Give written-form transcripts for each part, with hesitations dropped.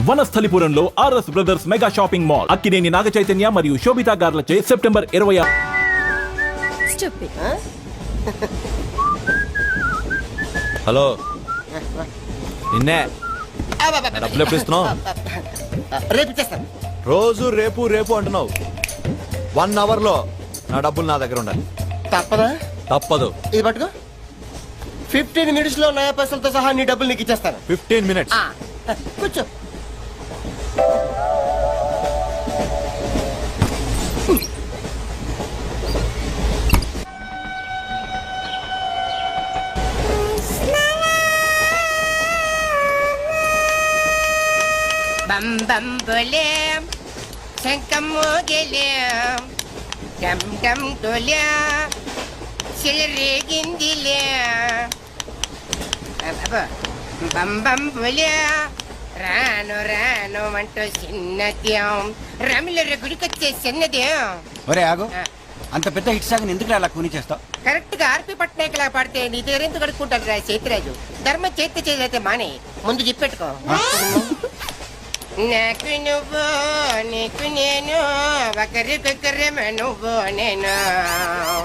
వనస్థలిపురంలో RS brothers mega shopping mall Akkineni Naga Chaitanya మరియు Sobhita గార్లచే September 26. Hello నిన్నే డబ్బులు ఎప్పుడు ఇస్తున్నావు? రేపు ఇచ్చేస్తాను. రోజు రేపు రేపు అంటున్నావు. 1 hour లో నా డబ్బులు నా దగ్గర ఉండాలి. తప్పదా? తప్పదు. ఇది పట్టుకో. 15 minutes లో నయా పైసలతో సహా నీ డబ్బులు నీకు ఇచ్చేస్తాను. 15 minutes. కూర్చో. బం బం బోలేం శంఖం మోగలేం డమ్ డమ్ డోలే సిలరేగిందిలే బం బం బోలే రాను రాను అంటూ చిన్నదేం రమిల గుడికొచ్చే చిన్నదేం. ఒరే ఆగు, అంత పెద్ద హిట్ సాగ్ ఎందుకు అలా కూని చేస్తావు? కరెక్ట్ గా ఆర్పి పట్నాయక్ లా పాడితే నీ దగ్గర ఎందుకు కడుక్కుంటారు రా చేతిరాజు. ధర్మ చేతి చేదైతే మానే ముందు చెప్పెట్టుకో. నాకు నువ్వు నీకు నేను ఒకరికొకరేమో నువ్వు నేను.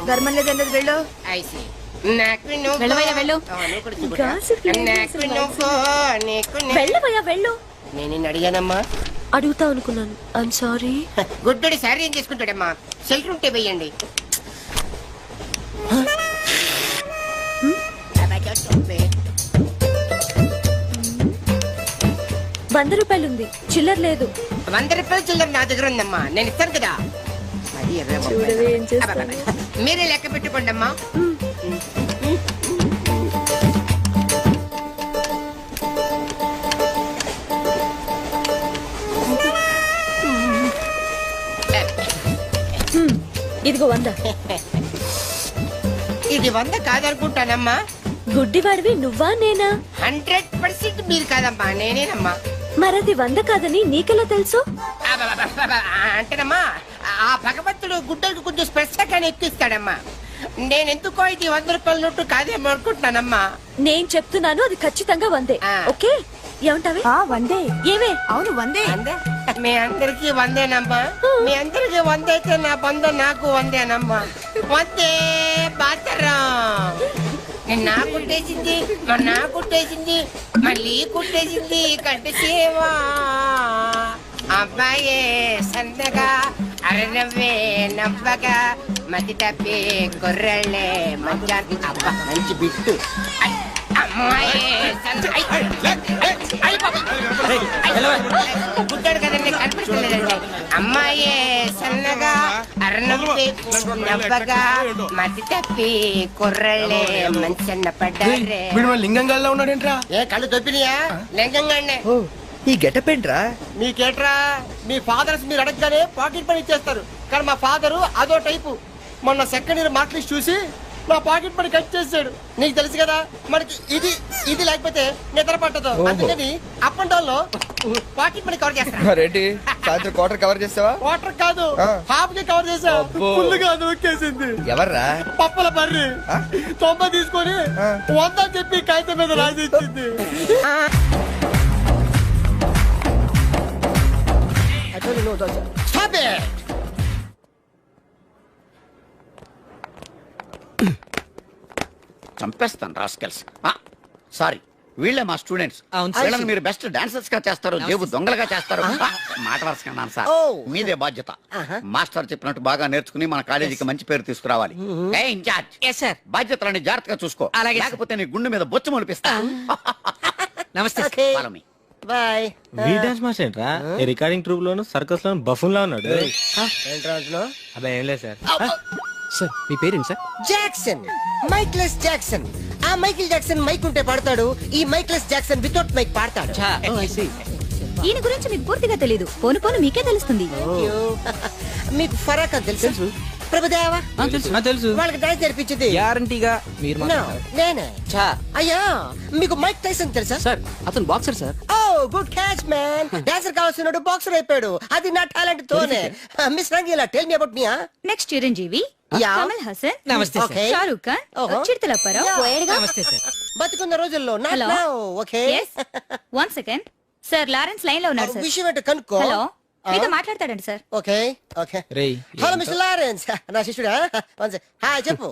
ధర్మం లేదన్నది వెళ్ళు. ఐసి నాకు నువ్వు వెళ్ళవయ్యా వెళ్ళు. నాకు నువ్వు నీకు వెళ్ళవయ్యా వెళ్ళు. నేను నిన్ను అడిగానమ్మా. అడుగుతా అనుకున్నాను. I'm sorry. గుడ్డోడి సారీ ఏం చేసుకుంటాడమ్మా? షెల్టర్ ఉంటే వెయ్యండి. ₹100 ఉంది, చిల్లర లేదు. ₹100 చిల్లర నా దగ్గర ఉందమ్మా, నేను ఇస్తాను కదా. చూడవే ఏం చేస్తాను. మీరే లెక్క పెట్టుకోండి అమ్మా. ఇదిగో 100. ఇది 100 కాదనుకుంటానమ్మా. గుడ్డివాడివి నువ్వా నేనా? 100% మీరు కాదమ్మా, నేనేనమ్మా. మరది 100 కాదని నీకెలా తెలుసు? అంటేనమ్మా, ఆ భగవంతుడు గుడ్డలకు కొంచెం స్పెషల్గానే ఎక్కిస్తాడమ్మా. నేనెందుకో ఇది ₹100 నోటు కాదేమో అనుకుంటున్నానమ్మా. నేను చెప్తున్నాను, అది ఖచ్చితంగా 100. ఓకే, ఏమంటావే? 100. ఏమే? అవును 100. మీ అందరికి 100నమ్మా. మీ అందరికి 100 అయితే నా బంధం నాకు 100నమ్మా. 100 బాతరం. నా కుట్టేసింది, నా కుట్టేసింది, మళ్ళీ కుట్టేసింది కట్టేసేవా. అబ్బాయే సన్నగా అరనవ్వే నవ్వగా మతి తప్పి కుర్రళ్ళే మంచి అబ్బా మంచి బిట్టు. గుడ్డాడు కదండి, కనిపించలేదండి. అమ్మాయే సన్నగా అరనవ్వే నవ్వగా మతి తప్పి కుర్రళ్ళే మంచి అన్న పడ్డారే. లింగంగా ఉన్నాడేంట్రా? ఏ కళ్ళు దొబ్బినాయా? లింగంగానే. ఈ గెటప్ ఏంట్రా? మీకేట్రా, మీ ఫాదర్స్ మీరు అడగగానే పాకెట్ పని ఇచ్చేస్తారు. కానీ మా ఫాదరు అదో టైపు. మొన్న సెకండ్ ఇయర్ మార్క్ లిస్ట్ చూసి నా పాకెట్ పని కట్ చేసాడు. నీకు తెలుసు కదా, మనకి ఇది ఇది లేకపోతే నిద్ర పట్టదు. అందుకని అప్ అండ్ డౌన్ లో పాకెట్ పని కవర్ చేస్తా. రెడ్డి సాయంత్రం క్వార్టర్ కవర్ చేస్తావా? వాటర్ కాదు, హాఫ్ కి కవర్ చేసా. ఫుల్లుగా నొక్కేసింది. ఎవర్రా? పప్పుల బర్రి 90 తీసుకొని 100 అని చెప్పి కాగితం మీద రాసి ఇచ్చింది. Stop it! చంపేస్తాను రాస్కెల్స్. సారీ, వీళ్ళే మా స్టూడెంట్స్. వీళ్ళని మీరు బెస్ట్ డాన్సర్స్ గా చేస్తారు, జేబు దొంగలుగా చేస్తారు. మాట వరుసకున్నాను సార్, మీదే బాధ్యత. మాస్టర్ చెప్పినట్టు బాగా నేర్చుకుని మన కాలేజీకి మంచి పేరు తీసుకురావాలి. ఏ ఇన్ఛార్జ్, బాధ్యతలని జాగ్రత్తగా చూసుకో, లేకపోతే నీ గుండె మీద బొచ్చు మొలిపిస్తా. నమస్తే. బాయ్. డాన్స్ మాస్టర్ ఏంట్రా? రికార్డింగ్ ట్రూప్ లోను సర్కస్ లోను బఫూన్ లా ఉన్నాడు. అబ్బా ఏం లేదు సార్. సార్ మీ పేరేంటి సార్? Jackson, mikeless Jackson. ఆ మైకిల్ జాక్సన్ మైక్ ఉంటే పాడతాడు, ఈ మైక్లెస్ జాక్సన్ వితౌట్ మైక్ పాడతాడు. ఈయన గురించి మీకు పూర్తిగా తెలీదు, పోను పోను మీకే తెలుస్తుంది. మీకు ఫరాక్ తెలుసు? ప్రభుదేవా తెలుసు. వాళ్ళకి డాన్స్ నేర్పించింది గ్యారంటీగా మీరు నేనే. అయ్యా, మీకు మైక్ టైసన్ తెలుసా? సార్ అతను boxer sir. Oh good catch man. Dancer కావాల్సినాడు బాక్సర్ అయిపోయాడు. అది నా టాలెంట్ తోనే. Miss Rangeela, tell me about me. Next Chiranjeevi, Kamal Haasan, నమస్తే సార్. షారూక్ ఖాన్, చిరుతల అప్పారావు. బతుకున్న రోజుల్లో okay. One second. Sir Lawrence line లో ఉన్నారు సార్. విషయం ఏంటో కనుక్కో. హలో మీతో మాట్లాడతాడండి సార్. Okay okay. రేయ్ హలో మిస్టర్ లారెన్స్, నా శిష్యుడా? హాయ్ చెప్పు.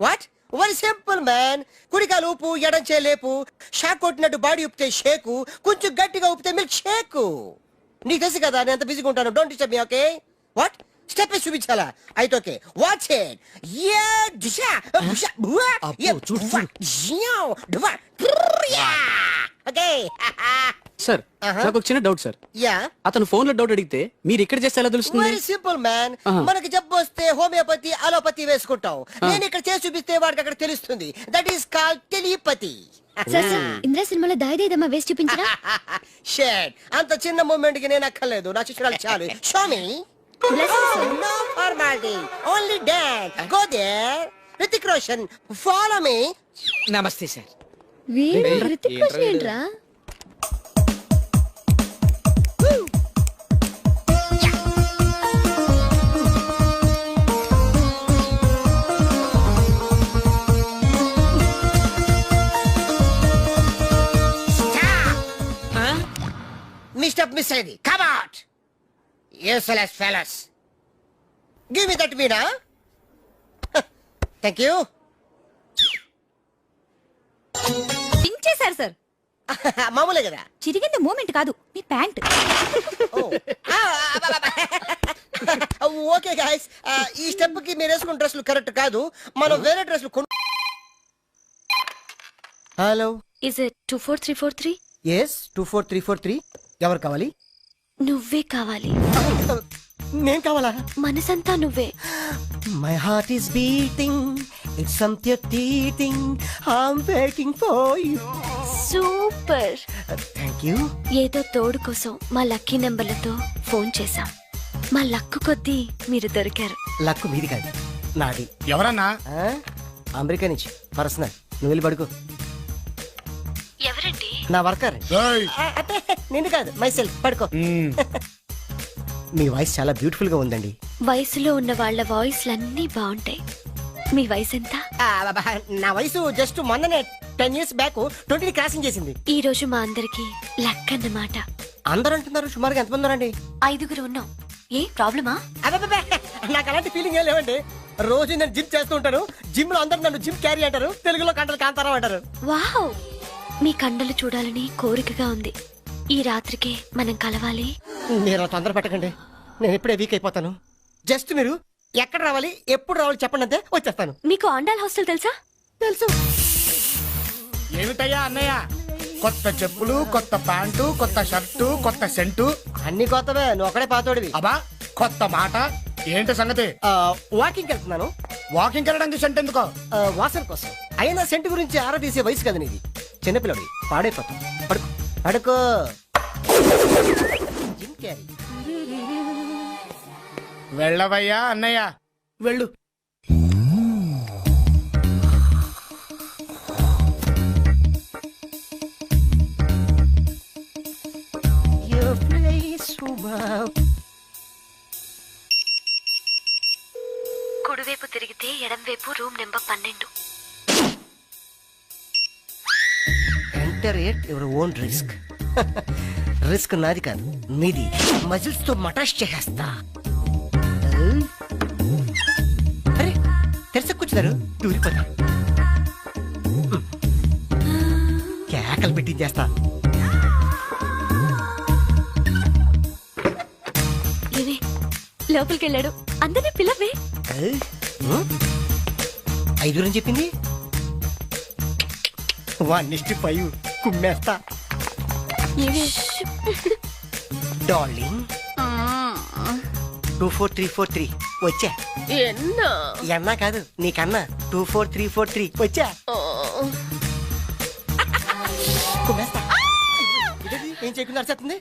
వాట్? Very simple man. కుడికాలు ఊపు, ఎడం చేయి లేపు. షాక్ కొట్టినట్టు బాడీ ఊపితే షేకు, కొంచెం గట్టిగా ఊపితే మిల్క్ షేకు. నీకు తెలుసు కదా నేను ఎంత బిజీగా ఉంటాను. Don't disturb me. Okay what? Step చూపించాలా? అయితే ఓకే వాచ్ ఇట్. యా దిశా బుషా బువా యా చూడు జియో డువా యా. ఓకే సార్ నాకు ఒక చిన్న డౌట్ సార్. యా అతను ఫోన్ లో డౌట్ అడిగితే మీరు ఇక్కడ చేస్తే ఎలా తెలుస్తుంది? Very simple man. మనకి జబ్బు వస్తే హోమియోపతి అలోపతి వేసుకుంటాం. నేను ఇక్కడ చేసి చూపిస్తే వాడికి అక్కడ తెలుస్తుంది. That is called telepathy. Indra సినిమాలో దాయిదేదమ్మా వేసి చూపించరా? షేట్ అంత చిన్న మూమెంట్ కి నేను అక్కర్లేదు. నా శిష్యురాలు చాలు. Show me. No formality, only dance. Go there. Hrithik Roshan, follow me. నమస్తే సార్. వీడు హృతిక్ రోషన్ ఏంట్రా? మీ స్టెప్ మిస్ అయింది. Come out. Useless fellas. Give me that Veena. Thank you. పించేశారు సార్. మామూలే కదా. చిరిగింది మూమెంట్ కాదు మీ ప్యాంట్. ఓకే గాయస్, ఈ స్టెప్ కి మీరు వేసుకున్న డ్రెస్లు కరెక్ట్ కాదు. మనం వేరే డ్రెస్లు హలో ఇస్ ఇట్ 24343? ఎస్ 24343. ఎవరు కావాలి? నువ్వే కావాలి. నేను కావాలా? మనసంతా నువ్వే. My heart is beating, it's something tweeting, I'm waiting for you. Super. Thank you. ఏదో తోడు కోసం మా లక్కీ నెంబర్లతో ఫోన్ చేశాం. మా లక్కు కొద్దీ మీరు దొరికారు. లక్కు మీది కాదు, నాది. ఎవరన్నా? అమెరికా నుంచి పర్సనల్. నువ్వు వెళ్ళి పడుకో. ఎవరండి? నా వర్కర్. అంటే నిన్ను కాదు, మై సెల్ఫ్. పడుకో. మీ వాయిస్ చాలా బ్యూటిఫుల్ గా ఉందండి. వయసులో ఉన్న వాళ్ళ వాయిస్లన్నీ బాగుంటాయి. మీ వయసు ఎంత? నా వయసు జస్ట్ మొన్ననే 10 years బ్యాక్ 20 క్రాసింగ్ చేసింది. ఈ రోజు మా అందరికి లక్ అన్నమాట. అందరూ అంటున్నారు. సుమారుగా ఎంతమంది ఉన్నారండి? 5 ఉన్నాం. ఏ ప్రాబ్లమా? అబ్బబ్బబ్బే, నాకు అలాంటి ఫీలింగ్ ఏం లేవండి. రోజు నేను జిమ్ చేస్తూ ఉంటాను. జిమ్ లో అందరూ నన్ను జిమ్ క్యారీ అంటారు. తెలుగులో కంటలు కాంతారావు అంటారు. వావ్, మీ కండలు చూడాలని కోరికగా ఉంది. ఈ రాత్రికే మనం కలవాలి. మీరు తొందర పెట్టకండి, నేను ఇప్పుడే వీక్ అయిపోతాను. జస్ట్ మీరు ఎక్కడ రావాలి, ఎప్పుడు రావాలి చెప్పండి, అంతే వచ్చేస్తాను. మీకు ఆండాల్ హాస్టల్ తెలుసా? తెలుసు. ఏమిటయ్యా అన్నయ్య, కొత్త చెప్పులు, కొత్త ప్యాంటు, కొత్త షర్టు, కొత్త సెంటు, అన్ని కొత్తవే. నువ్వు ఒకడే పాతోడివి. అబ్బా కొత్త మాట ఏంటి సంగతి? వాకింగ్ వెళ్తున్నాను. వాకింగ్ వెళ్ళడానికి సెంట్ ఎందుకో? వాసన కోసం. అయినా సెంటు గురించి ఆరా తీసే వయసు కదా నీది. చిన్నపిల్లడి పాడైపోతాం. పడుకో పడుకో. Jim Carrey. వెళ్ళవయ్యా అన్నయ్య, వెళ్ళు. కుడివైపు తిరిగితే ఎడంవైపు room number 12. Enter at your own risk. Risk నాది కాదు, మీది. మజిల్స్ తో మటాష్ చేసేస్తా. అరే తెరస కూర్చున్నారు, దూరిపోతా. కేకలు పెట్టించేస్తా. ఏవే లోపలికి వెళ్ళాడు. అందరినీ పిల్లవే. 5 అని చెప్పింది. 1:5 కుమ్మేస్తా. డార్లింగ్ 24343 వచ్చా. ఎన్నా కాదు నీకన్నా. 24343 వచ్చా. కుమ్మేస్తా. ఏం చేయకుండా అరిచేస్తుంది.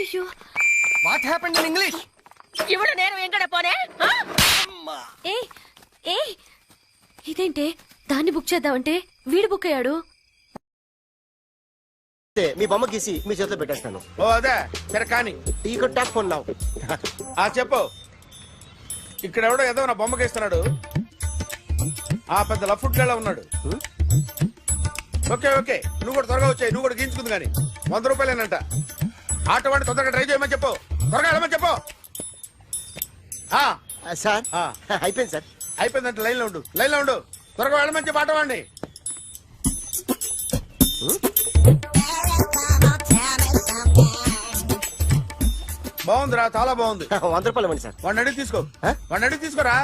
అయ్యో, వాట్ హ్యాపెండ్ ఇన్ ఇంగ్లీష్? ఇవిడు నేను ఎంకడ పోనే? ఏ ఏ ఇదేంటే దాన్ని బుక్ చేద్దామంటే వీడు బుక్ అయ్యాడు. మీ బొమ్మ గీసి మీ చేతిలో పెట్టేస్తాను. ఓ అదే సరే కానీ ఈ కుడ్ టాక్ ఫోన్ నౌ. చెప్పు. ఇక్కడ ఎవడో ఏదో నా బొమ్మకి ఇస్తున్నాడు. ఆ పెద్ద లఫుట్ గేళ ఉన్నాడు. ఓకే ఓకే నువ్వు కూడా త్వరగా వచ్చాయి. నువ్వు కూడా గీంచుకుంది కానీ 100 రూపాయలేనంట. ఆటో వాడిని తొందరగా ట్రై చేయమని చెప్పు. త్వరగా వెళ్ళమని చెప్పు. సార్ అయిపోయింది సార్. అయిపోయిందంటే లైన్లో ఉండు. లైన్లో ఉండు. త్వరగా వెళ్ళమని చెప్పు ఆటో వాడిని. బాగుందిరా చాలా బాగుంది. 100 రూపాయలు ఇవ్వండి సార్. వాడిని అడిగి తీసుకో. వాడిని అడిగి తీసుకోరా.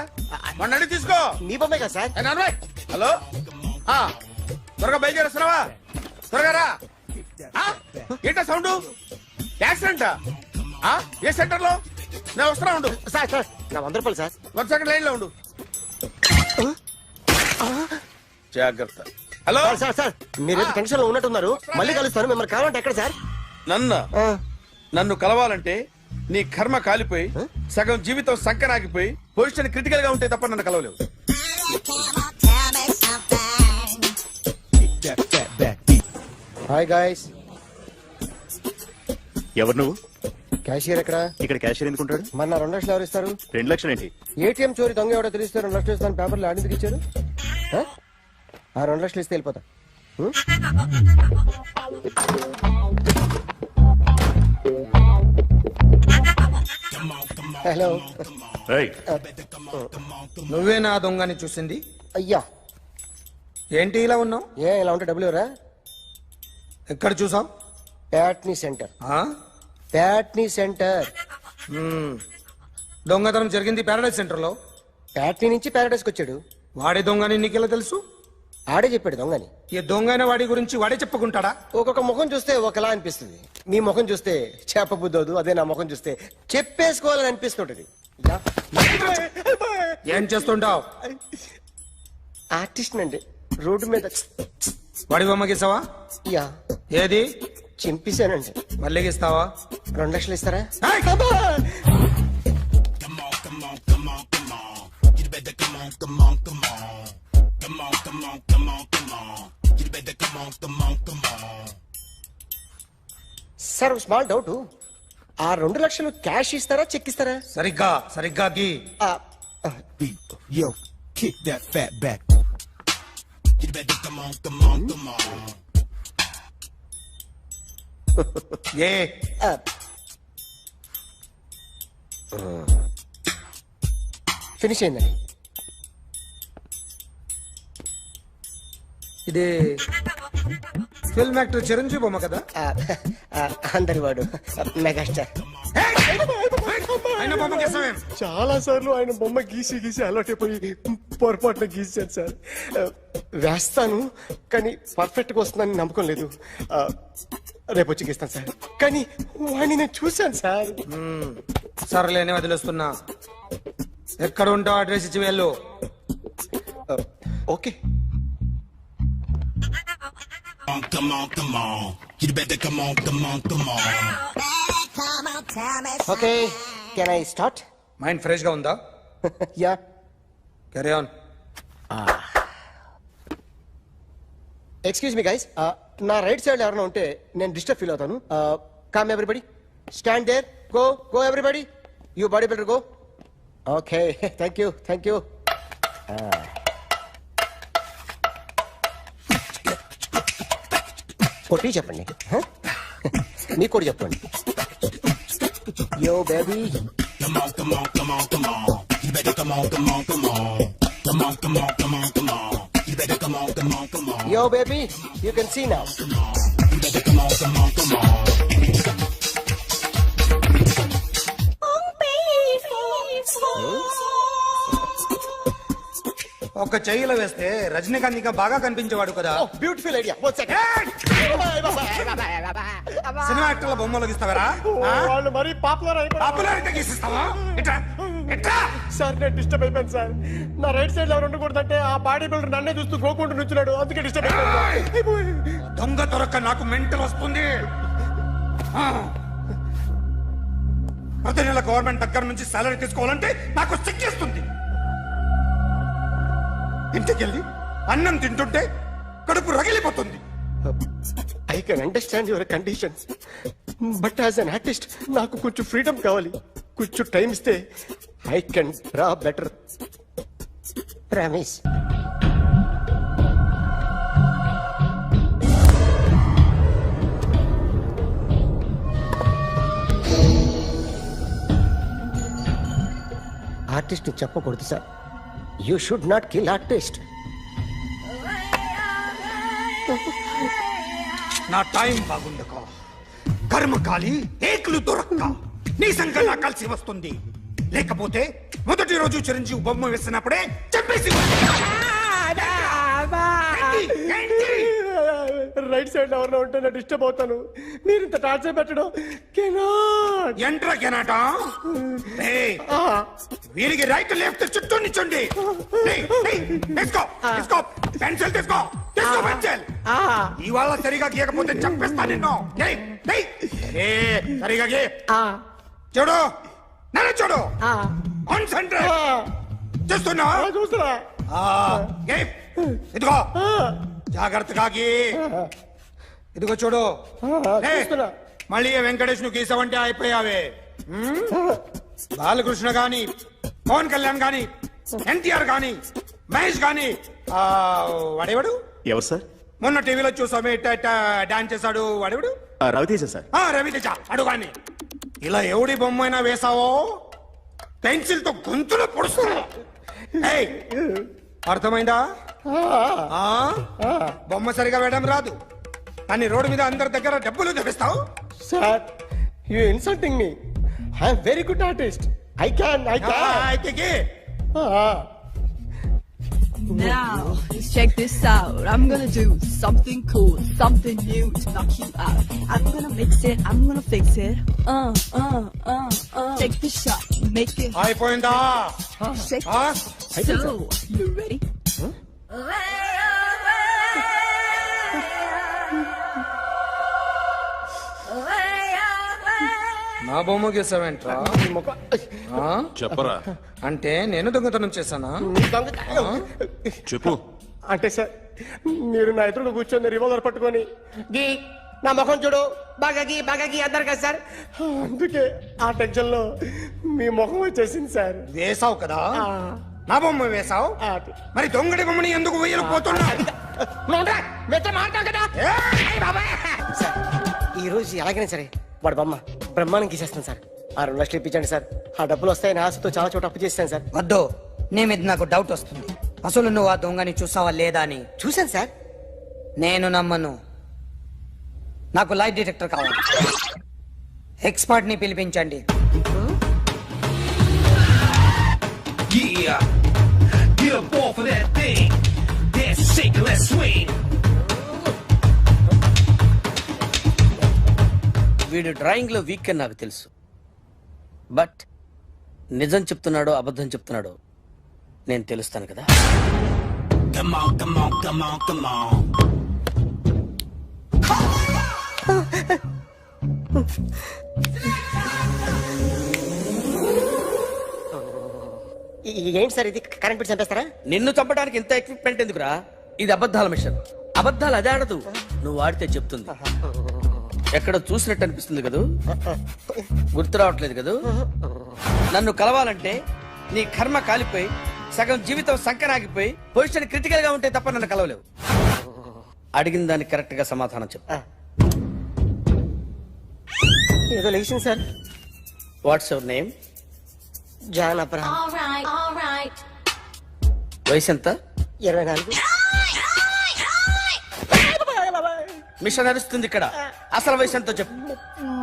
వాడిని అడిగి తీసుకో. మీ బొమ్మే కదా సార్. హలో త్వరగా బయలుదేరేస్తున్నావా? త్వరగా రా. ఏంటా సౌండ్? యాక్సిడెంట్ ఏ సెంటర్ లో? నేను వస్తున్నా ఉండు. సార్ సార్ నా 100 రూపాయలు సార్. 1 సెకండ్ లైన్ లో ఉండు. జాగ్రత్త. హలో సార్ సార్ సార్ మీరేదో టెన్షన్ లో ఉన్నట్టున్నారు. మళ్ళీ కలుస్తాను. మిమ్మల్ని కావాలంటే ఎక్కడ సార్? నన్ను కలవాలంటే నీ కర్మ కాలిపోయి సగం జీవితం సంకనాగిపోయి పొజిషన్ క్రిటికల్ గా ఉంటే తప్ప నన్ను కలవలేవు. Hi guys. ఎవరు నువ్వు? క్యాషియర్ ఎక్కడ? ఇక్కడ క్యాషియర్ ఎందుకుంటాడు? మన 2 లక్షలు ఎవరు ఇస్తారు? 2 లక్షలు ఏంటి? ఏటీఎం చోరీ దొంగ ఎవడో తెలిస్తే 2 లక్షలు ఇస్తాను పేపర్లు ఆడిందుకు ఇచ్చారు. ఆ 2 లక్షలు ఇస్తే వెళ్ళిపోతా. హలో. ఏయ్, నువ్వే నా దొంగని చూసింది? అయ్యా ఏంటి ఇలా ఉన్నావు? ఇలా ఉంటే డబ్బులు ఎవరా? ఎక్కడ చూసావు? ప్యాట్నీ సెంటర్. ప్యాట్నీ సెంటర్. దొంగతనం జరిగింది ప్యారడైజ్ సెంటర్ లో. ప్యాట్నీ నుంచి ప్యారడైస్కి వచ్చాడు. వాడే దొంగని నీకెలా తెలుసు? ఆడే చెప్పాడు దొంగని. ఈ దొంగైన వాడి గురించి వాడే చెప్పుకుంటాడా? ఒక్కొక్క ముఖం చూస్తే ఒకలా అనిపిస్తుంది. మీ ముఖం చూస్తే చెప్పబుద్దోదు. అదే నా ముఖం చూస్తే చెప్పేసుకోవాలని అనిపిస్తుంటది. ఏం చేస్తుంటావు? ఆర్టిస్ట్ అండి. రోడ్డు మీద వాడి బొమ్మ గీసావా? యా ఏది? చింపేశానండి. మళ్ళీ గీస్తావా? 2 లక్షలు ఇస్తారా? Sir small doubt. ఆ 2 లక్షలు క్యాష్ ఇస్తారా చెక్ ఇస్తారా? సరిగ్గా సరిగ్గా గీ. ఏ ఫినిష్ అయిందండి. ఇది ఫిల్మ్ యాక్టర్ చిరంజీవి బొమ్మ కదా? అందరి వాడు మెగాస్టార్. ఆయన బొమ్మ గీసావేం? చాలా సార్లు ఆయన బొమ్మ గీసి గీసి అలవాటైపోయి పొరపాటున గీసాను సార్. వేస్తాను కానీ పర్ఫెక్ట్ గా వస్తుందని నమ్మకం లేదు. రేపు వచ్చి గీస్తాను సార్. కానీ వాడిని నేను చూశాను సార్. సర్లేని వదిలేస్తున్నా. ఎక్కడ ఉంటావు అడ్రస్ ఇచ్చి వెళ్ళు. Okay. Okay can I start? Mind fresh గా ఉందా? Yeah carry on. Excuse me guys. నా రైట్ సైడ్ ఎవరైనా ఉంటే నేను డిస్టర్బ్ ఫీల్ అవుతాను. Come everybody stand there. Go go everybody. You body builder go. Okay thank you thank you. కొట్టి చెప్పండి. మీకు కూడా చెప్పండి. Yo baby. Yo, baby, you can see now. ఒక చెయ్యిలో వేస్తే రజనీకాంత్ ఇంకా బాగా కనిపించేవాడు కదా. Beautiful idea. One second. Cinema యాక్టర్ల బొమ్మలు గీస్తావరా? వాళ్ళు మరీ పాపులర్ పాపులారిటీ గీసిస్తావా? ఇట్రా ఇట్రా. సార్ నేను డిస్టర్బ్ అయిపోయాను సార్. నా రైట్ సైడ్ ఎవరు ఉండకూడదంటే ఆ బాడీ బిల్డర్ నన్నే చూస్తూ గోకుంటూ నుంచున్నాడు. అందుకే డిస్టర్బ్ అయిపోయాను. దొంగ దొరక్క నాకు మెంటల్ వస్తుంది. ప్రతి నెల గవర్నమెంట్ దగ్గర నుంచి సాలరీ తీసుకోవాలంటే నాకు సిగ్గేస్తుంది. ఇంటికెళ్ళి అన్నం తింటుంటే కడుపు రగిలిపోతుంది. I can understand your conditions, but as an artist నాకు కొంచెం ఫ్రీడమ్ కావాలి. కొంచెం టైం ఇస్తే I can draw better. Promise. Artist చెప్పకూడదు sir. You should not kill artist. నా టైం బాగుండక కర్మకాలి ఏకులు దొరక్క నీ సంకల్లా కలిసి వస్తుంది. లేకపోతే మొదటి రోజు చిరంజీవి బొమ్మ వేసినప్పుడే చెప్పేసి రైట్ సైడ్ ఎవరిలో ఉంటే నేను డిస్టర్బ్ అవుతాను. మీరు ఇంత టార్చర్ పెట్టడం ఎంట్రా కెనాట. వీరికి రైట్ లెఫ్ట్ చుట్టూ నిచ్చండి. పెన్సిల్ తీసుకో, తీసుకో పెన్సిల్. ఇవాళ సరిగా గీయకపోతే చంపేస్తా నిన్ను. సరిగా గీ. చూడు, నన్ను చూడు. కాన్సంట్రేట్ చేస్తున్నా. చూస్తున్నా. ఇదిగో జాగ్రత్తగా గీ. ఇదిగో చూడు. మళ్ళీ వెంకటేష్ ను గీసావంటే అయిపోయావే. బాలకృష్ణ గాని, పవన్ కళ్యాణ్ గాని, ఎన్టీఆర్ గాని, మహేష్ గాని, వాడేవాడు ఎవరు సార్? మొన్న టీవీలో చూసామే డాన్స్ చేశాడు వాడేవాడు? రవితేజ సార్. రవితేజ అడు గాని. ఇలా ఎవడి బొమ్మ అయినా వేసావో పెన్సిల్ తో గొంతులో పొడుస్తా. అర్థమైందా? బొమ్మ సరిగా వేయడం రాదు కానీ రోడ్డు మీద అందరి దగ్గర డబ్బులు తెప్పిస్తావు. Sir, you insulting me. I am very good artist. I can. Now, let's check this out. I'm gonna do something cool, something new to knock you out. I'm gonna mix it, I'm gonna fix it. Take the shot, make it. అయిపోయిందా? Shake it. So, you ready? నా బొమ్మ గీసావేంట్రా? చెప్పరా. అంటే నేను దొంగతనం చేశానా? చెప్పు. అంటే సార్, మీరు నా ఎదురు కూర్చొని రివాల్వర్ పట్టుకొని గీ, నా ముఖం చూడు, బాగా గీ అన్నారు కదా సార్. అందుకే ఆ టెన్షన్ లో మీ ముఖం వచ్చేసింది సార్. వేసావు కదా, నా బొమ్మ వేసావు. మరి దొంగడి బొమ్మని ఎందుకు వేయలేకపోతున్నా? సార్, ఈ రోజు ఎలాగైనా సరే వాడు బొమ్మ బ్రహ్మాండం గీసేస్తాను సార్. 6 లక్షలు ఇప్పించండి సార్. ఆ డబ్బులు వస్తాయని ఆశతో చాలా చోట అప్పు చేస్తాను సార్. వద్దు, నీ మీద నాకు డౌట్ వస్తుంది. అసలు నువ్వు ఆ దొంగని చూసావా లేదా అని. చూశాను సార్. నేను నమ్మను. నాకు లైట్ డిటెక్టర్ కావాలి. ఎక్స్పర్ట్ ని పిలిపించండి. వీడు డ్రాయింగ్ లో వీక్ అని నాకు తెలుసు, బట్ నిజం చెప్తున్నాడో అబద్ధం చెప్తున్నాడో నేను తెలుస్తాను కదా. ఏంటి సార్ ఇది? కరెంట్ బిల్ చంపేస్తారా? నిన్ను చంపడానికి ఇంత ఎక్విప్మెంట్ ఎందుకురా? ఇది అబద్ధాల మిషన్. అబద్ధాలు అదే ఆడదు, నువ్వు ఆడితే చెప్తుంది. ఎక్కడ చూసినట్టు అనిపిస్తుంది కదూ? గుర్తు రావట్లేదు కదూ? నన్ను కలవాలంటే నీ కర్మ కాలిపోయి సగం జీవితం సంకరాగిపోయి పొజిషన్ క్రిటికల్ గా ఉంటే తప్ప నన్ను కలవలేవు. అడిగిన దానికి కరెక్ట్ గా సమాధానం చెప్పు. ఏదో లేచింది sir. What's your name? John Abraham. వయసు ఎంత? 24. మిషన్ నడుస్తుంది ఇక్కడ. అసలు వయసు ఎంతో చెప్పు.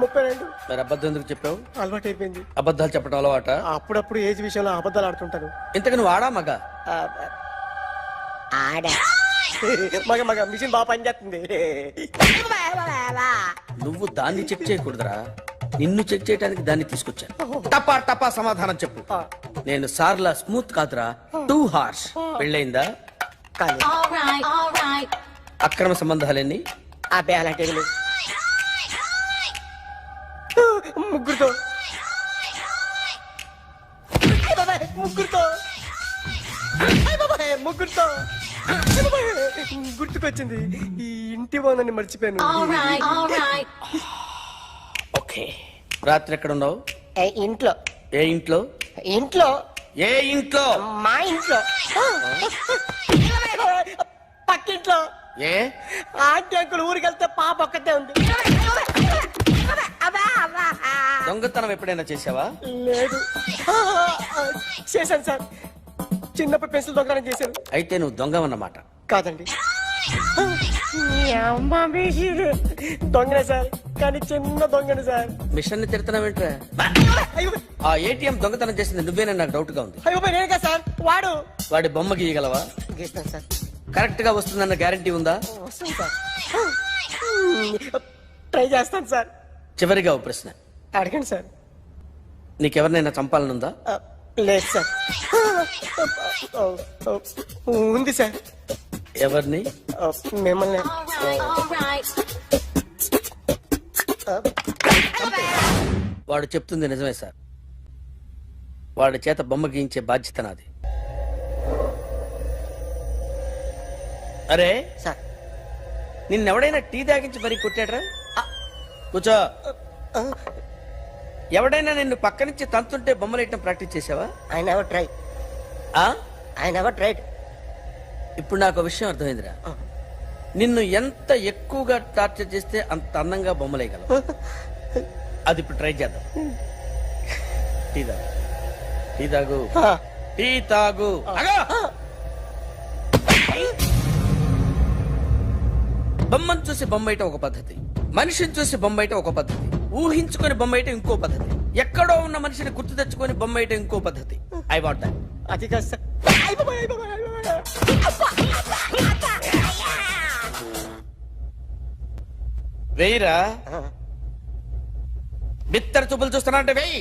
32. మరి అబద్ధం ఎందుకు చెప్పావు? అలవాటు అయిపోయింది. అబద్ధాలు చెప్పడం అలవాట? అప్పుడప్పుడు ఏజ్ విషయంలో అబద్ధాలు ఆడుతుంటాను. ఇంతకు నువ్వు ఆడా మగ? మగ మిషన్ బాగా పనిచేస్తుంది. నువ్వు దాన్ని చెక్ చేయకూడదురా, నిన్ను చెక్ చేయడానికి దాన్ని తీసుకొచ్చాను. టపా టపా సమాధానం చెప్పు. నేను సార్లా స్మూత్ కాదురా, టూ హార్ష్. పెళ్ళయిందా? అక్రమ సంబంధాలన్నీ? ముగ్గురుతో. ముగ్గురుతో గుర్తుకొచ్చింది, ఈ ఇంటి బాగుందని మర్చిపోయాను. ఓకే, రాత్రి ఎక్కడ ఉన్నావు? ఇంట్లో. ఏ ఇంట్లో? ఇంట్లో. ఏ ఇంట్లో? మా ఇంట్లో. పక్కింట్లో. ఏ ఆంటీ అంకుల్ ఊరికి వెళ్తే పాప ఒక్కతే ఉంది. దొంగతనం ఎప్పుడైనా చేసావా? లేదు. చేశాను సార్, చిన్నప్పుడు పెన్సిల్ దొంగతనం చేశాను. అయితే నువ్వు దొంగవన్నమాట. కాదండి, దొంగనే సార్, కానీ చిన్న దొంగని సార్. మిషన్ ని తిడుతున్నావేంట్రా? ఆ ఏటీఎం దొంగతనం చేసింది నువ్వేనని నాకు డౌట్ గా ఉంది. అయ్యో నేనే కదా సార్, వాడు. వాడి బొమ్మ గీయగలవా? గీస్తాను సార్. కరెక్ట్ గా వస్తుందన్న గ్యారంటీ ఉందా? వస్తాను సార్, ట్రై చేస్తాను సార్. చివరిగా ఓ ప్రశ్న అడగండి సార్. నీకెవరినైనా చంపాలనుందా? లేదు సార్. ఉంది సార్. ఎవరిని? మిమ్మల్ని. వాడు చెప్తుంది నిజమే సార్. వాడి చేత బొమ్మ గీయించే బాధ్యత నాది. అరే సార్, నిన్నెవడైనా టీ తాగించి మరీ కొట్టాడ్రా? కూర్చో. ఎవడైనా నిన్ను పక్క నుంచి తంతుంటే బొమ్మలేయటం ప్రాక్టీస్ చేసావా? I never try. I never tried. ఇప్పుడు నాకు విషయం అర్థమైందిరా. నిన్ను ఎంత ఎక్కువగా టార్చర్ చేస్తే అంత అందంగా బొమ్మలేయగలవు. అది ఇప్పుడు ట్రై చేద్దాం. టీ తాగు, టీ తాగు, టీ తాగు. బొమ్మను చూసి బొమ్మేయటం ఒక పద్ధతి, మనిషిని చూసి బొమ్మేయటం ఒక పద్ధతి, ఊహించుకొని బొమ్మేయటం ఇంకో పద్ధతి, ఎక్కడో ఉన్న మనిషిని గుర్తు తెచ్చుకొని బొమ్మేయటం ఇంకో పద్ధతి. I want that. అది కాదు సార్. వెయ్యిరా. బిత్తర చూపులు చూస్తున్నా అంటే వెయ్యి.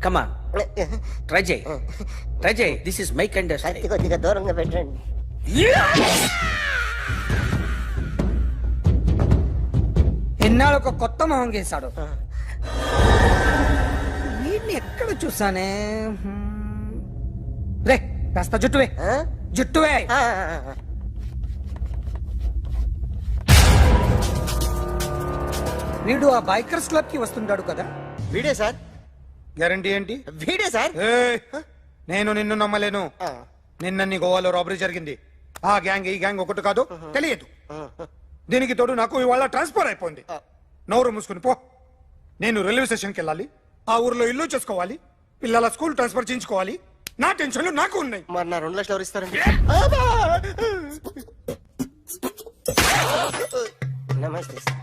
కమా, ట్రై చేయి, ట్రై చేయి. This is my kind. కొద్దిగా దూరంగా పెట్టండి. ఎన్నాళ్ళు ఒక కొత్త మొహం గీశాడు. వీడిని ఎక్కడ చూసానే? రే కాస్త జుట్టువే, జుట్టువే. వీడు ఆ బైకర్స్ క్లబ్ కి వస్తుంటాడు కదా? వీడే సార్. గ్యారంటీ ఏంటి? వీడే సార్. నేను నిన్ను నమ్మలేను. నిన్న నీ గోవాలో రాబరీ జరిగింది. ఆ గ్యాంగ్ ఈ గ్యాంగ్ ఒకటి కాదు, తెలియదు. దీనికి తోడు నాకు ఇవాళ ట్రాన్స్ఫర్ అయిపోయింది. నోరు మూసుకుని పో. నేను రైల్వే స్టేషన్కి వెళ్ళాలి, ఆ ఊర్లో ఇల్లు చేసుకోవాలి, పిల్లల స్కూల్ ట్రాన్స్ఫర్ చేయించుకోవాలి. నా టెన్షన్లు నాకు ఉన్నాయి. మరి నా 2 లక్షలు ఎవరు ఇస్తారండి? నమస్తే సార్.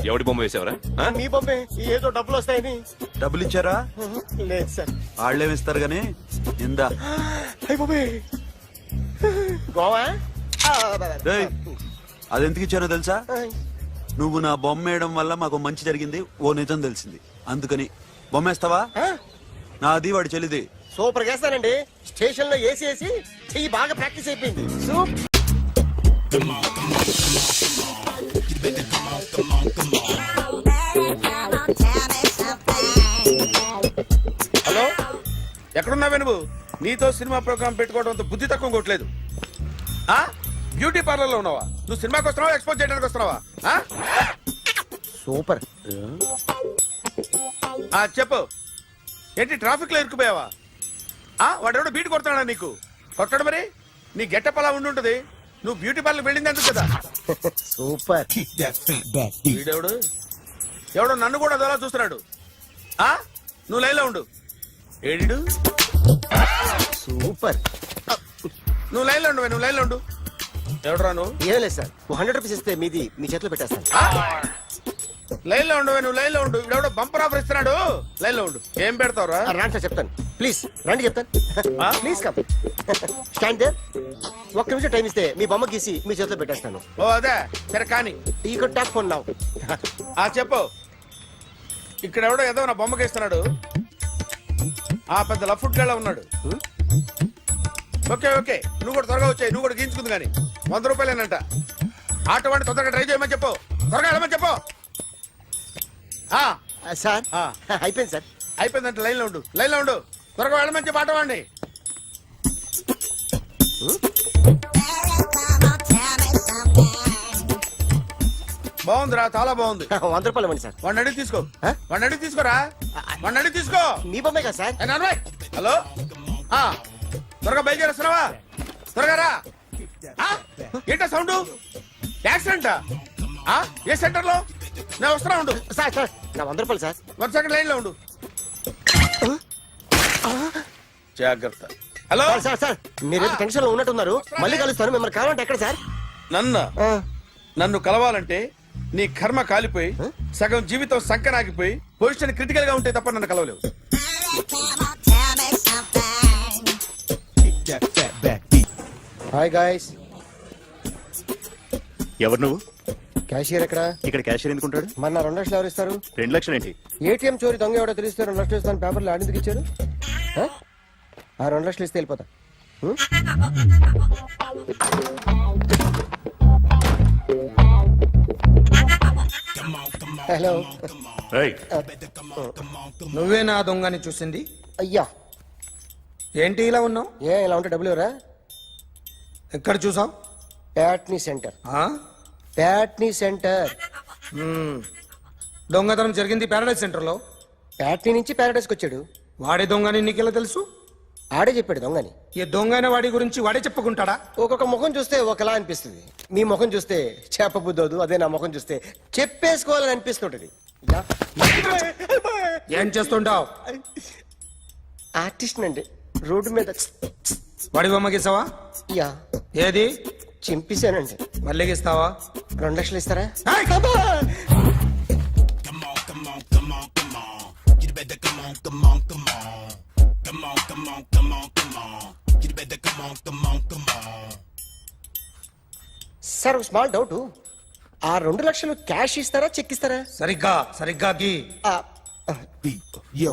ఎవడి బొమ్మ వేసావరా? నీ బొమ్మే, ఏదో డబ్బులు వస్తాయని. డబ్బులు ఇచ్చారా? లేదు సార్. వాళ్ళేమిస్తారు గానీ ఇందా. గోవా అదెందుకు ఇచ్చారో తెలుసా? నువ్వు నా బొమ్మ వేయడం వల్ల మాకు మంచి జరిగింది, ఓ నిజం తెలిసింది, అందుకని. బొమ్మేస్తావా? నాది వాడి చెల్లిది. సూపర్ చేస్తానండి. స్టేషన్ లో ఏసీ వేసి చెయ్యి బాగా ప్రాక్టీస్ అయిపోయింది. హలో, ఎక్కడున్నావే నువ్వు? నీతో సినిమా ప్రోగ్రామ్ పెట్టుకోవడంతో బుద్ధి తక్కువ కొట్టలేదు. బ్యూటీ పార్లర్ లో ఉన్నావా? నువ్వు సినిమాకి వస్తున్నావా, ఎక్స్పోజ్ చేయడానికి వస్తున్నావా? సూపర్. చెప్పు, ఏంటి ట్రాఫిక్ లో ఇరుక్కుపోయావా? వాడెవడో బీట్ కొడతాడా నీకు? కొట్టాడు మరి. నీ గెటప్ అలా ఉండుంటది. నువ్వు బ్యూటీ పార్లర్ వెళ్ళింది ఎందుకు కదా? సూపర్. వీడెవడు? ఎవడో నన్ను కూడా అదోలా చూస్తున్నాడు. నువ్వు లైన్లో ఉండు. ఏడిడు? సూపర్. నువ్వు లైన్లో ఉండు, నువ్వు లైన్లో ఉండు. ఎవడరా నువ్వు? ఏం లేదు సార్, 100 రూపీస్ ఇస్తే మీది మీ చేతిలో పెట్టేస్తాను. లైన్లో ఉండు, నువ్వు లైన్లో ఉండు. ఇవిడెవడో బంపర్ ఆఫర్ ఇస్తున్నాడు. లైన్లో ఉండు. ఏం పెడతావురా? రండి సార్ చెప్తాను. ప్లీజ్ రండి చెప్తాను. Please come. Stand there. 1 నిమిషం టైం ఇస్తే మీ బొమ్మ గీసి మీ చేతిలో పెట్టేస్తాను. ఓ అదే సరే కానీ. ఈ కుడ్ టాక్ ఫోన్ నౌ. చెప్పు. ఇక్కడ ఎవడో ఏదో నా బొమ్మకి ఇస్తున్నాడు. పెద్ద లఫుట్ గళ్ళ ఉన్నాడు. ఓకే ఓకే, నువ్వు కూడా త్వరగా వచ్చాయి. నువ్వు కూడా గీంచుకుంది కానీ 100 రూపాయలేనంట. ఆటో వాడిని తొందరగా ట్రై చేయమని చెప్పు. త్వరగా వెళ్ళమని చెప్పు. సార్ అయిపోయింది సార్. అయిపోయిందంటే లైన్ లో ఉండు, లైన్ లో ఉండు. త్వరగా వెళ్ళమంచి పాట వాడండి. బాగుందిరా, చాలా బాగుంది. 100 రూపాయలు ఇవ్వండి సార్. వాడిని అడిగి తీసుకో, వాడిని అడిగి తీసుకోరా, వాడిని అడిగి తీసుకో. మీ బొమ్మే కదా సార్. ఏ నాన్నబాయ్, హలో, త్వరగా బయలుదేరేస్తున్నావా? త్వరగా రా. ఏంటా సౌండ్? యాక్సిడెంట్? ఏ సెంటర్ లో? నేను వస్తున్నా ఉండు. సార్ సార్ నా 100 రూపాయలు సార్. 1 సెకండ్ లైన్ లో ఉండు. జాగ్రత్త. హలో సార్ సార్ సార్ మీరేదో టెన్షన్ లో ఉన్నట్టున్నారు. మళ్ళీ కలుస్తాను. మిమ్మల్ని కావాలంటే ఎక్కడ సార్? నన్ను కలవాలంటే నీ కర్మ కాలిపోయి సగం జీవితం సంకనాగిపోయి పొజిషన్ క్రిటికల్ గా ఉంటే తప్ప నన్ను కలవలేవు. Hi guys. ఎవరు నువ్వు? క్యాషియర్ ఎక్కడ? ఇక్కడ క్యాషియర్ ఎందుకుంటాడు? మన 2 లక్షలు ఎవరు ఇస్తారు? 2 లక్షలు ఏంటి? ఏటీఎం చోరీ దొంగ ఎవడో తెలిస్తే 2 లక్షలు ఇస్తాను పేపర్లు ఆడిందుకు ఇచ్చారు. ఆ 2 లక్షలు ఇస్తే వెళ్ళిపోతా. హలో. నువ్వే నా దొంగని చూసింది? అయ్యా ఏంటి ఇలా ఉన్నావు? ఇలా ఉంటే డబ్బులు ఎవరా? ఎక్కడ చూసావు? ప్యాట్నీ సెంటర్. ప్యాట్నీ సెంటర్. దొంగతనం జరిగింది ప్యారడైజ్ సెంటర్ లో. ప్యాట్నీ నుంచి ప్యారడైజ్కి వచ్చాడు. వాడే దొంగని నీకెలా తెలుసు? ఆడే చెప్పాడు దొంగని. ఈ దొంగైన వాడి గురించి వాడే చెప్పుకుంటాడా? ఒక్కొక్క ముఖం చూస్తే ఒకలా అనిపిస్తుంది. మీ ముఖం చూస్తే చెప్పబుద్దోదు. అదే నా ముఖం చూస్తే చెప్పేసుకోవాలని అనిపిస్తుంటది. ఏం చేస్తుంటావు? ఆర్టిస్ట్ అండి. రోడ్డు మీద వాడి బొమ్మ గీసావా? యా. ఏది? చింపేశానండి. మళ్ళీ గీస్తావా? 2 లక్షలు ఇస్తారా? Sir small doubt. ఆ 2 లక్షలు క్యాష్ ఇస్తారా చెక్ ఇస్తారా? సరిగ్గా గీ. Yo,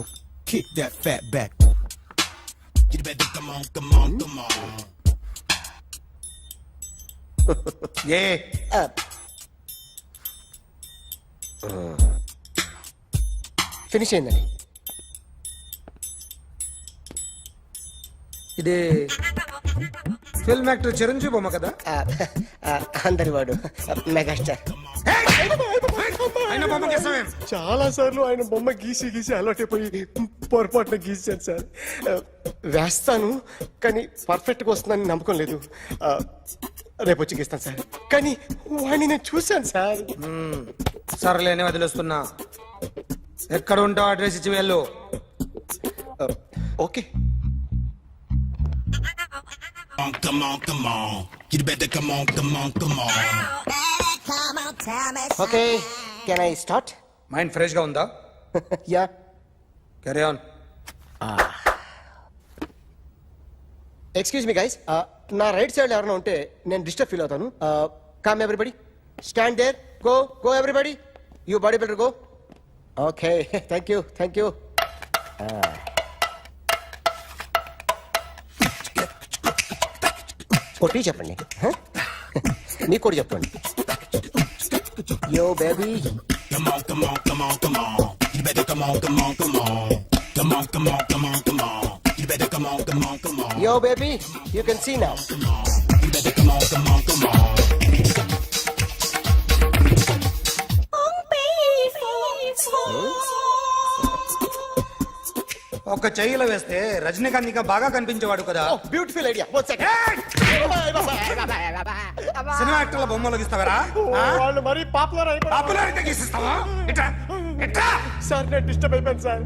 kick that fat back. You better come on. Finish అయిందండి. ఇది ఫిల్మ్ యాక్టర్ చిరంజీవి బొమ్మ కదా? అందరి వాడు మెగాస్టార్. చాలా సార్లు ఆయన బొమ్మ గీసి అలవాటైపోయి పొరపాటున గీసాను సార్. వేస్తాను కానీ పర్ఫెక్ట్గా వస్తుందని నమ్మకం లేదు. రేపు వచ్చి గీస్తాను సార్. కానీ వాడిని నేను చూశాను సార్. సర్లేని వదిలేస్తున్నా. ఎక్కడ ఉంటావు అడ్రస్ ఇచ్చి వెళ్ళు. Okay. Come on. You better come on. Okay can I start? Mind fresh గా ఉందా? Yeah. Carry on. Excuse me guys. నా రైట్ సైడ్ ఎవరైనా ఉంటే నేను డిస్టర్బ్ ఫీల్ అవుతాను. Come everybody, stand there. Go everybody. You body builder go. Okay thank you. కొట్టి చెప్పండి. మీకు కూడా చెప్పండి. Yo baby. Come on. You better come on. Come on. You better come on. Yo baby, you can see now. You better come on. ఒక చెయ్యిలో వేస్తే రజనీకాంత్ ఇంకా బాగా కనిపించేవాడు కదా. Beautiful idea. సినిమా యాక్టర్ల బొమ్మలు గీస్తావరా? వాళ్ళు మరి పాపులర్ అయితే గీసిస్తావా? సార్ నేను డిస్టర్బ్ అయిపోయాను సార్.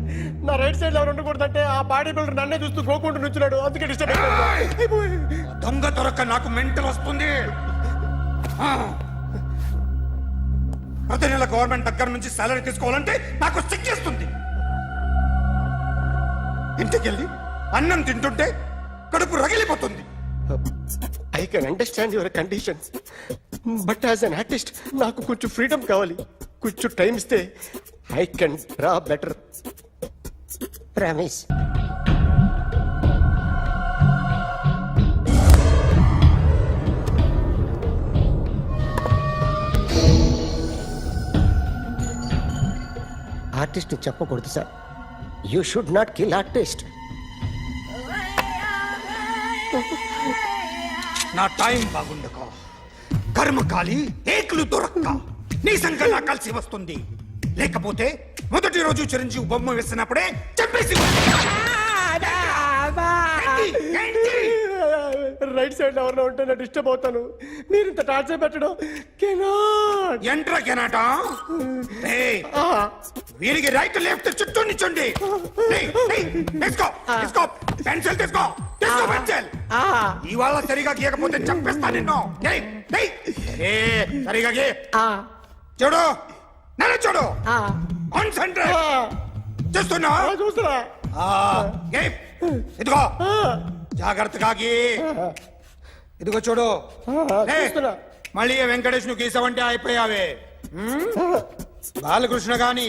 నా రైట్ సైడ్ ఎవరు ఉండకూడదంటే ఆ బాడీ బిల్డర్ నన్నే చూస్తూ గోకుంటూ నుంచున్నాడు. అందుకే డిస్టర్బ్ అయిపోయాను. దొంగ దొరక్క నాకు మెంటల్ వస్తుంది. ప్రతి నెల గవర్నమెంట్ దగ్గర నుంచి సాలరీ తీసుకోవాలంటే నాకు సిగ్గేస్తుంది. ఇంటికెళ్ళి అన్నం తింటుంటే కడుపు రగిలిపోతుంది. I can understand your conditions but as an artist నాకు కొంచెం ఫ్రీడమ్ కావాలి. కొంచెం టైం ఇస్తే I can draw better. Promise. Artist చెప్పకూడదు sir. You should not kill artist. నా టైం బాగుండక కర్మకాలి ఏకులు దొరక్క నీ సంఘటన కలిసి వస్తుంది. లేకపోతే మొదటి రోజు చిరంజీవి బొమ్మ వేసినప్పుడే చెప్పేసి రైట్ సైడ్ ఎవరిలో ఉంటే నేను డిస్టర్బ్ అవుతాను. మీరు ఇంత టార్చర్ పెట్టడం ఎంట్రా కెనాట. వీరికి రైట్ లెఫ్ట్ చుట్టూ నిచ్చండి. తీసుకో తీసుకో పెన్సిల్ తీసుకో తీసుకో పెన్సిల్. ఇవాళ సరిగా గీయకపోతే చంపేస్తా నిన్ను. సరిగా గీ. చూడు నన్ను చూడు. కాన్సంట్రేట్ చూస్తున్నా చూస్తున్నా. ఇదిగో జాగ్రత్తగా గీ. ఇదిగో చూడు. మళ్ళీ వెంకటేష్ ను గీసావంటే అయిపోయావే. బాలకృష్ణ గాని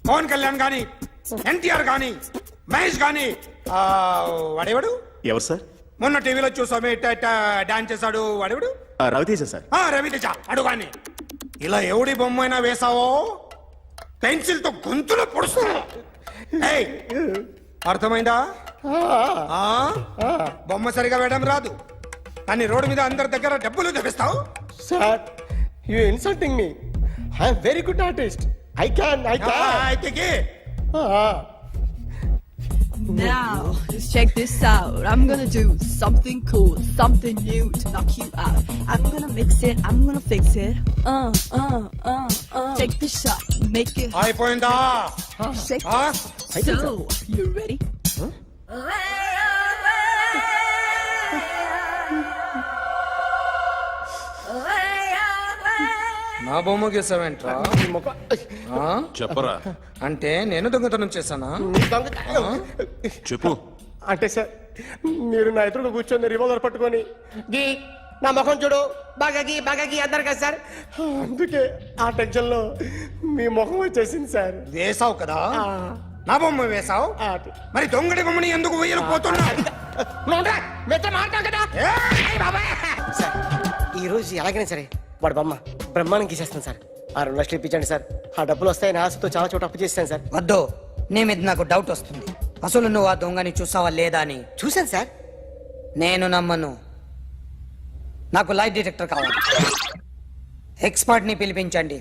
పవన్ కళ్యాణ్ గాని ఎన్టీఆర్ గాని మహేష్ గాని వాడేవాడు ఎవరు సార్? మొన్న టీవీలో చూసామే డాన్స్ చేశాడు వాడేవాడు? రవితేజ సార్. రవితేజ అడుగాని. ఇలా ఎవడి బొమ్మ అయినా వేసావో పెన్సిల్ తో గొంతులో పొడుస్తా. అర్థమైందా? బొమ్మ సరిగా వేయడం రాదు కానీ రోడ్డు మీద అందరి దగ్గర డబ్బులు తెప్పిస్తావు. Sir you insulting me. I'm very good artist. I can అయితే Now, just check this out. I'm gonna do something cool, something new to knock you out. I'm gonna mix it, I'm gonna fix it. Take the shot, make it. అయిపోయిందా? Shake it. So, you ready? నా బొమ్మ గీసావేంట్రా? చెప్పరా. అంటే నేను దొంగతనం చేశానా? చెప్పు. అంటే సార్ మీరు నా ఎదురుగా కూర్చొని రివాల్వర్ పట్టుకొని గీ నా ముఖం చూడు బాగా గీ అన్నారు కదా సార్. అందుకే ఆ టెన్షన్ లో మీ ముఖం వచ్చేసింది సార్. వేసావు కదా నా బొమ్మ వేసావు. మరి దొంగడి బొమ్మని ఎందుకు వేయలేకపోతున్నా? సార్ ఈ రోజు ఎలాగైనా సరే వాడు బొమ్మ బ్రహ్మాండం గీసేస్తాను సార్. 6 లక్షలు ఇప్పించండి సార్. ఆ డబ్బులు వస్తాయని ఆశతో చాలా చోట అప్పు చేస్తాను సార్. వద్దు, నీ మీద నాకు డౌట్ వస్తుంది. అసలు నువ్వు ఆ దొంగని చూసావా లేదా అని. చూశాను సార్. నేను నమ్మను. నాకు లైట్ డిటెక్టర్ కావాలి. ఎక్స్పర్ట్ ని పిలిపించండి.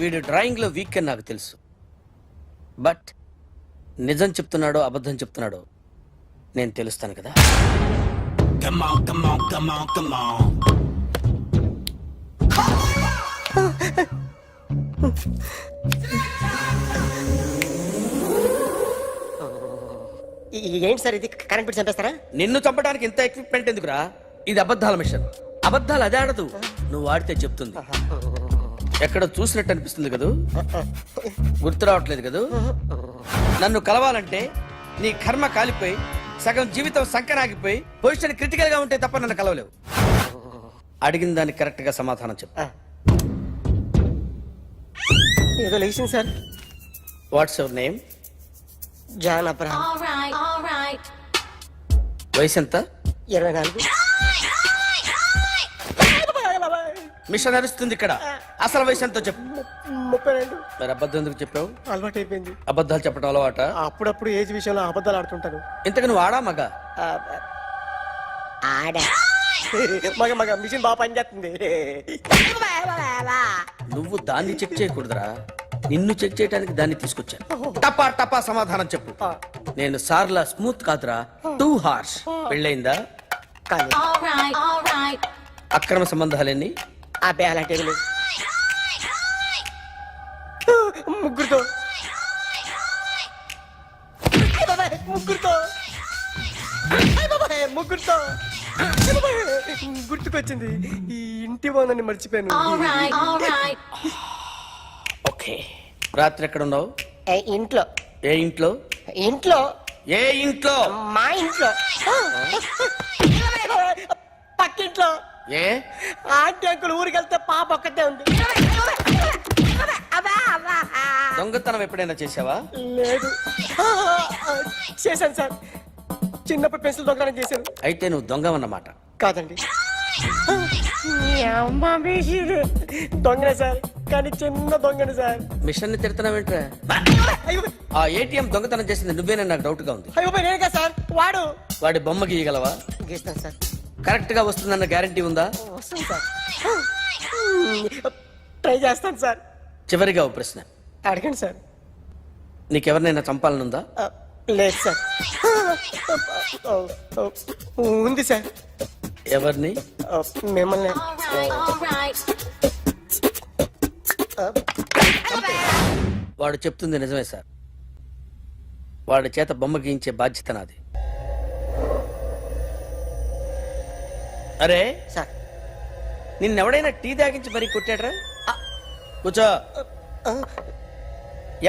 వీడు డ్రాయింగ్ లో వీక్ అని నాకు తెలుసు. బట్ నిజం చెప్తున్నాడో అబద్ధం చెప్తున్నాడో నేను తెలుస్తాను కదా. Come on, come on, come on, come on. ఏంటి సార్ ఇది? కరెంట్ బిల్ చంపేస్తారా? నిన్ను చంపడానికి ఇంత ఎక్విప్మెంట్ ఎందుకురా? ఇది అబద్ధాల మిషన్. అబద్ధాలు అదే ఆడదు, నువ్వు ఆడితే చెప్తుంది. ఎక్కడ చూసినట్టు అనిపిస్తుంది కదూ? గుర్తు రావట్లేదు కదూ? నన్ను కలవాలంటే నీ కర్మ కాలిపోయి సగం జీవితం సంకనాగిపోయి పొజిషన్ క్రిటికల్ గా ఉంటే తప్ప నన్ను కలవలేవు. అడిగిన దానికి కరెక్ట్ గా సమాధానం చెప్పు. ఏదో లేచింది sir. What's your name? John Abraham. వయసు ఎంత? 24. మిషన్ నడుస్తుంది ఇక్కడ. అసలు వయసు ఎంతో చెప్పు. 32. మరి అబద్ధం ఎందుకు చెప్పావు? అలవాటు అయిపోయింది. అబద్ధాలు చెప్పడం అలవాట? అప్పుడప్పుడు ఏజ్ విషయంలో అబద్ధాలు ఆడుతుంటాను. ఇంతకు నువ్వు ఆడా మగ? ఆడా. మగ మిషన్ బాగా పనిచేస్తుంది. నువ్వు దాన్ని చెక్ చేయకూడదురా, నిన్ను చెక్ చేయడానికి దాన్ని తీసుకొచ్చాను. టపా టపా సమాధానం చెప్పు. నేను సార్లా స్మూత్ కాదురా, టూ హార్ష్. పెళ్ళయిందా? అక్రమ సంబంధాలన్నీ? అబ్బే అలాంటి ముగ్గురుతో గుర్తుకొచ్చింది. ఈ ఇంటి వాళ్ళని మర్చిపోయాను. ఓకే. రాత్రి ఎక్కడ ఉన్నావు? ఇంట్లో. ఏ ఇంట్లో? ఇంట్లో. ఏ ఇంట్లో? మా ఇంట్లో. పక్కింట్లో. ఏ ఆంటీ అంకుల్ ఊరికి వెళ్తే పాప ఒక్కతే ఉంది. దొంగతనం ఎప్పుడైనా చేసావా? లేదు. చేశాను సార్, చిన్నప్పుడు పెన్సిల్ దొంగతనం చేశాను. అయితే నువ్వు దొంగవన్నమాట. కాదండి, దొంగనే సార్, కానీ చిన్న దొంగని సార్. మిషన్ ని తిడుతున్నావేంట్రా? ఆ ఏటీఎం దొంగతనం చేసింది నువ్వేనని నాకు డౌట్ గా ఉంది. అయ్యో నేనే కదా సార్, వాడు. వాడి బొమ్మ గీయగలవా? గీస్తాను సార్. కరెక్ట్ గా వస్తుందన్న గ్యారంటీ ఉందా? వస్తాను సార్, ట్రై చేస్తాను సార్. చివరిగా ఓ ప్రశ్న అడగండి సార్. నీకెవరినైనా చంపాలనుందా? లేదు సార్. ఉంది సార్. ఎవరిని? మిమ్మల్ని. వాడు చెప్తుంది నిజమే సార్. వాడి చేత బొమ్మ గీయించే బాధ్యత నాది. అరే సార్, నిన్నెవడైనా టీ తాగించి మరీ కొట్టాడ్రా? కూర్చో.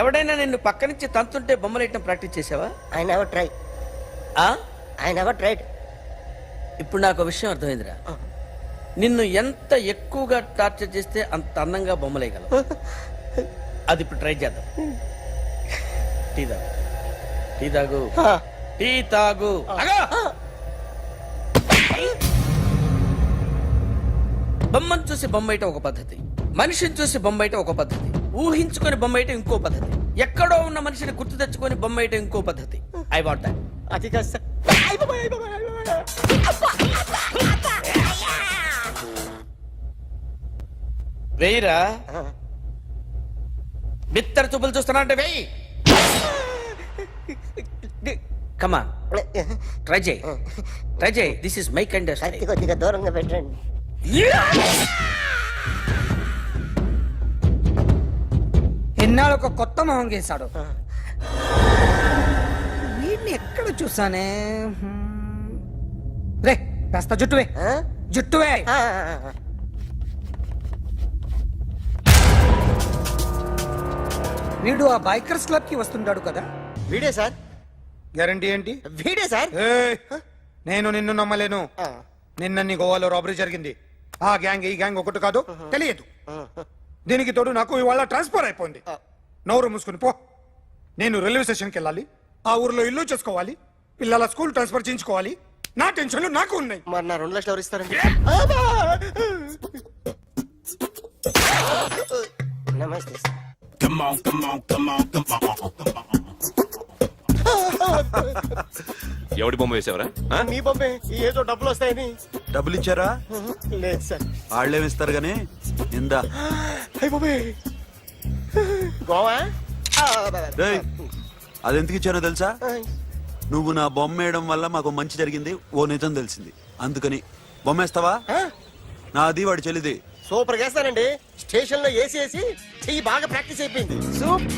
ఎవడైనా నిన్ను పక్క నుంచి తంతుంటే బొమ్మలేయటం ప్రాక్టీస్ చేసావా? I never try. I never tried. ఇప్పుడు నాకు విషయం అర్థమైందిరా. నిన్ను ఎంత ఎక్కువగా టార్చర్ చేస్తే అంత అందంగా బొమ్మలేయగలవు. అది ఇప్పుడు ట్రై చేద్దాం. టీ తాగు, టీ తాగు, టీ తాగు. బొమ్మను చూసి బొమ్మయటం ఒక పద్ధతి, మనిషిని చూసి బొమ్మయటం ఒక పద్ధతి, ఊహించుకొని బొమ్మయటం ఇంకో పద్ధతి, ఎక్కడో ఉన్న మనిషిని గుర్తు తెచ్చుకొని బొమ్మయటం ఇంకో పద్ధతి. I want that. అది కాదు సార్. వెయ్యిరా. బిత్తర చూపులు చూస్తున్నా అంటే వెయ్యి. కమా, ట్రై చేయి, ట్రై చేయి. This is my kind. కొద్దిగా దూరంగా పెట్టండి. ఎన్నాళ్ళు ఒక కొత్త మొహం గీశాడు. వీడిని ఎక్కడ చూసానే? రే కాస్త జుట్టువే, జుట్టువే. వీడు ఆ బైకర్స్ క్లబ్ కి వస్తుంటాడు కదా? వీడే సార్. గ్యారంటీ ఏంటి? వీడే సార్. నేను నిన్ను నమ్మలేను. నిన్న నీ గోవాలో రాబరీ జరిగింది. ఆ గ్యాంగ్ ఈ గ్యాంగ్ ఒకటి కాదు, తెలియదు. దీనికి తోడు నాకు ఇవాళ ట్రాన్స్ఫర్ అయిపోయింది. నోరు మూసుకుని పో. నేను రైల్వే స్టేషన్కి వెళ్ళాలి, ఆ ఊర్లో ఇల్లు చేసుకోవాలి, పిల్లల స్కూల్ ట్రాన్స్ఫర్ చేయించుకోవాలి. నా టెన్షన్లు నాకు ఉన్నాయి. మరి నా 2 లక్షలు ఎవరు ఇస్తారండి? నమస్తే సార్. ఎవడి బొమ్మ వేసావరా? మీ బొమ్మే, ఏదో డబ్బులు వస్తాయని. డబ్బులు ఇచ్చారా? లేదు సార్. వాళ్ళేమిస్తారు గానీ ఇందా. గోవా. రేయ్, అదెందుకు ఇచ్చానో తెలుసా? నువ్వు నా బొమ్మ వేయడం వల్ల మాకు మంచి జరిగింది, ఓ నిజం తెలిసింది. అందుకని బొమ్మేస్తావా? నాది వాడి చెల్లిది. సూపర్ చేస్తానండి. స్టేషన్ లో ఏసీ చెయ్యి బాగా ప్రాక్టీస్ అయిపోయింది. సూపర్.